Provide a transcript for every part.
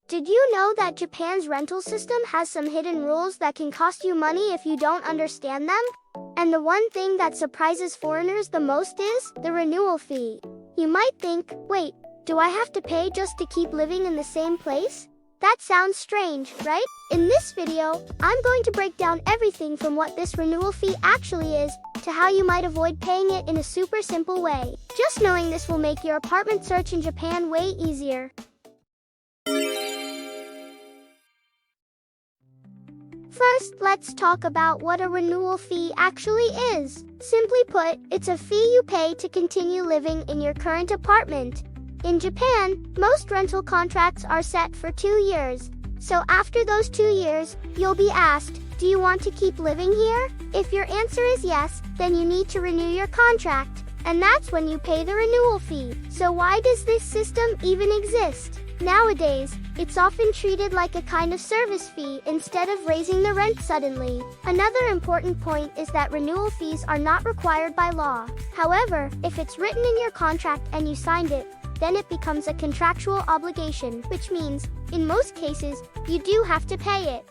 Did you know that Japan's rental system has some hidden rules that can cost you money if you don't understand them? And the one thing that surprises foreigners the most is the renewal fee. You might think, wait, do I have to pay just to keep living in the same place? That sounds strange, right? In this video, I'm going to break down everything from what this renewal fee actually is, to how you might avoid paying it in a super simple way. Just knowing this will make your apartment search in Japan way easier. First, let's talk about what a renewal fee actually is. Simply put, it's a fee you pay to continue living in your current apartment. In Japan, most rental contracts are set for 2 years. So after those 2 years, you'll be asked, do you want to keep living here? If your answer is yes, then you need to renew your contract. And that's when you pay the renewal fee. So why does this system even exist? Nowadays, it's often treated like a kind of service fee instead of raising the rent suddenly. Another important point is that renewal fees are not required by law. However, if it's written in your contract and you signed it, then it becomes a contractual obligation, which means, in most cases, you do have to pay it.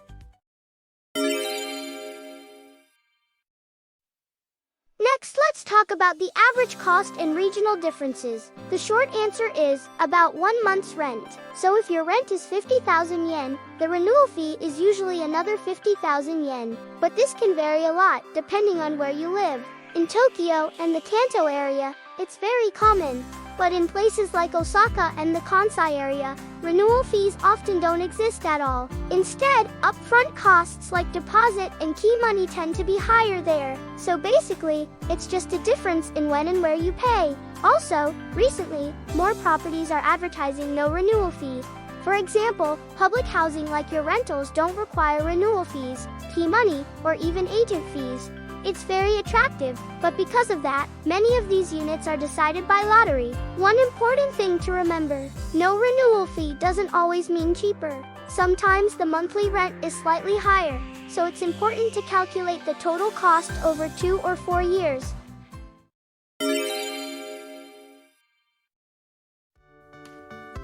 Next, let's talk about the average cost and regional differences. The short answer is about 1 month's rent. So if your rent is 50,000 yen, the renewal fee is usually another 50,000 yen. But this can vary a lot, depending on where you live. In Tokyo and the Kanto area, it's very common. But in places like Osaka and the Kansai area, renewal fees often don't exist at all. Instead, upfront costs like deposit and key money tend to be higher there. So basically, it's just a difference in when and where you pay. Also, recently, more properties are advertising no renewal fee. For example, public housing like your rentals don't require renewal fees, key money, or even agent fees. It's very attractive, but because of that, many of these units are decided by lottery. One important thing to remember, no renewal fee doesn't always mean cheaper. Sometimes the monthly rent is slightly higher, so it's important to calculate the total cost over 2 or 4 years.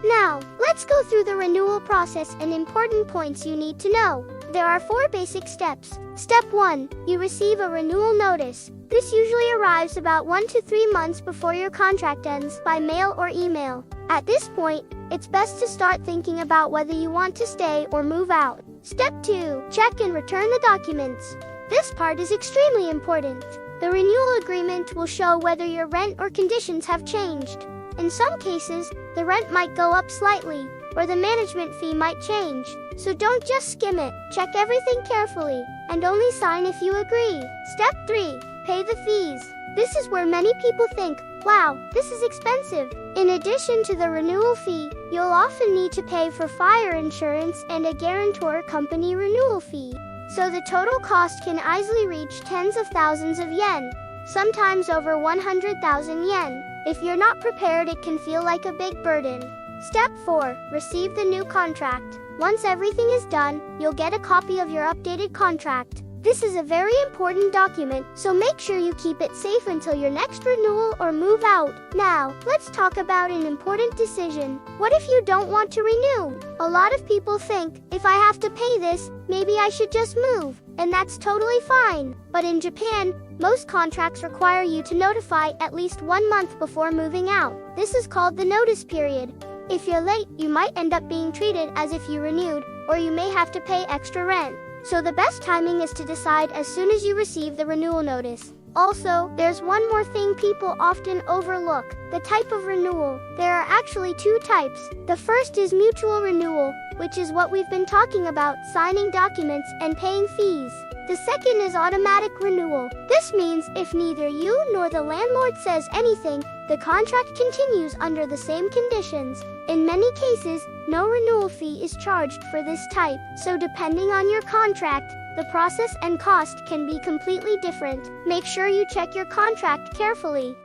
Now, let's go through the renewal process and important points you need to know. There are 4 basic steps. Step 1. You receive a renewal notice. This usually arrives about 1 to 3 months before your contract ends by mail or email. At this point, it's best to start thinking about whether you want to stay or move out. Step 2. Check and return the documents. This part is extremely important. The renewal agreement will show whether your rent or conditions have changed. In some cases, the rent might go up slightly, or the management fee might change. So don't just skim it. Check everything carefully, and only sign if you agree. Step 3. Pay the fees. This is where many people think, wow, this is expensive. In addition to the renewal fee, you'll often need to pay for fire insurance and a guarantor company renewal fee. So the total cost can easily reach tens of thousands of yen, sometimes over 100,000 yen. If you're not prepared, it can feel like a big burden. Step 4. Receive the new contract. Once everything is done, you'll get a copy of your updated contract. This is a very important document, so make sure you keep it safe until your next renewal or move out. Now, let's talk about an important decision. What if you don't want to renew? A lot of people think, if I have to pay this, maybe I should just move. And that's totally fine. But in Japan, most contracts require you to notify at least 1 month before moving out. This is called the notice period. If you're late, you might end up being treated as if you renewed, or you may have to pay extra rent. So the best timing is to decide as soon as you receive the renewal notice. Also, there's one more thing people often overlook, the type of renewal. There are actually 2 types. The first is mutual renewal, which is what we've been talking about, signing documents and paying fees. The second is automatic renewal. This means if neither you nor the landlord says anything, the contract continues under the same conditions. In many cases, no renewal fee is charged for this type, so depending on your contract, the process and cost can be completely different. Make sure you check your contract carefully.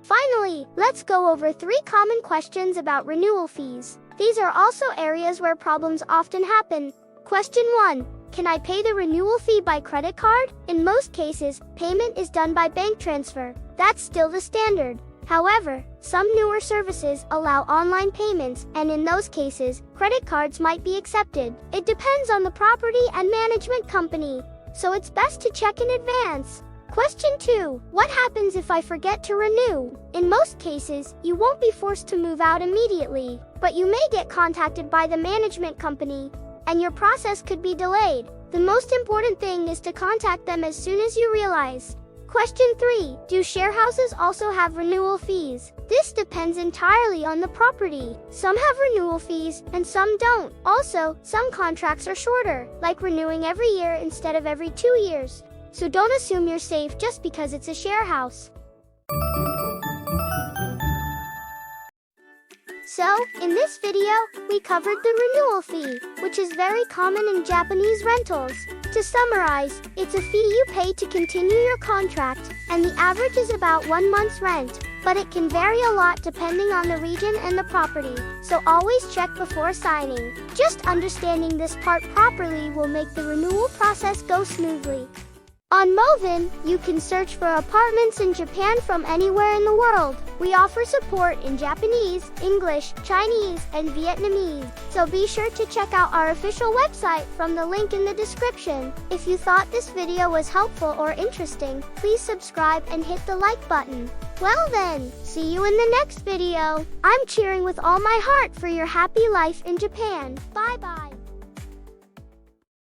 Finally, let's go over 3 common questions about renewal fees. These are also areas where problems often happen. Question 1. Can I pay the renewal fee by credit card? In most cases, payment is done by bank transfer. That's still the standard. However, some newer services allow online payments, and in those cases, credit cards might be accepted. It depends on the property and management company, so it's best to check in advance. Question 2. What happens if I forget to renew? In most cases, you won't be forced to move out immediately, but you may get contacted by the management company, and your process could be delayed. The most important thing is to contact them as soon as you realize. Question 3. Do share houses also have renewal fees? This depends entirely on the property. Some have renewal fees, and some don't. Also, some contracts are shorter, like renewing every year instead of every 2 years. So don't assume you're safe just because it's a share house. So, in this video, we covered the renewal fee, which is very common in Japanese rentals. To summarize, it's a fee you pay to continue your contract, and the average is about 1 month's rent, but it can vary a lot depending on the region and the property, so always check before signing. Just understanding this part properly will make the renewal process go smoothly. On mooovin, you can search for apartments in Japan from anywhere in the world. We offer support in Japanese, English, Chinese, and Vietnamese. So be sure to check out our official website from the link in the description. If you thought this video was helpful or interesting, please subscribe and hit the like button. Well then, see you in the next video. I'm cheering with all my heart for your happy life in Japan. Bye bye.